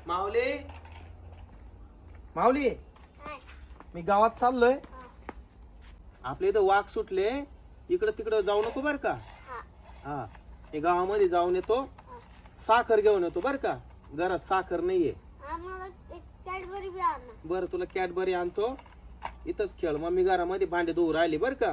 माऊली माऊली मी गावात चाललोय. आपल्या इथं वाघ सुटले. इकडं तिकडं जाऊ नको बर का. हा मी गावामध्ये जाऊन येतो. साखर घेऊन येतो बर का. घरात साखर नाहीये. बर तुला कॅडबरी आणतो. इथंच खेळ. मग मी घरामध्ये भांडे धुवू राहिली बर का.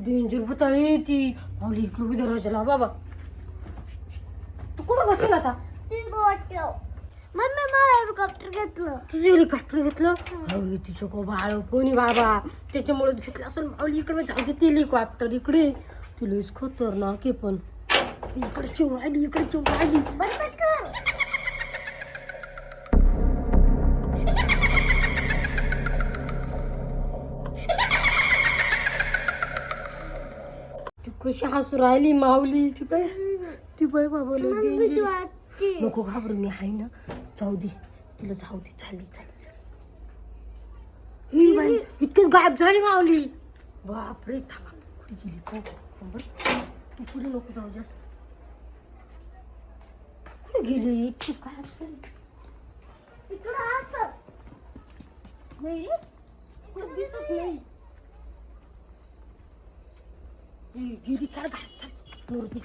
डेंजर भुताळी ती माऊली इकडे दरवाजाला बाबा. तू कुठं बसेल आता? मम्मी मला हेलिकॉप्टर घेतलं. तुझं हेलिकॉप्टर घेतलं? तिचं को बाळ कोणी बाबा त्याच्यामुळे घेतलं असं. माऊली इकडे जाऊ दे. हेलिकॉप्टर इकडे तिलाच खतरनाक आहे. पण इकडे चिवरायली इकडे चिवरायली. बंद कर. ती कशी हसू राहिली माऊली. ती बाय बाबा नको घाबरू. मी आहे ना. जाऊ दे तिला जाऊ दे. चालली चालली चालली. ही बाई इतकं गायब झाली माऊली. बापरे थांबा. कुठे गेली तू पुढे नको जाऊ. जास्त कुठे गेली तू? काय नाही दिसत नाही. गेली. चल गायब. चल मूर्ती.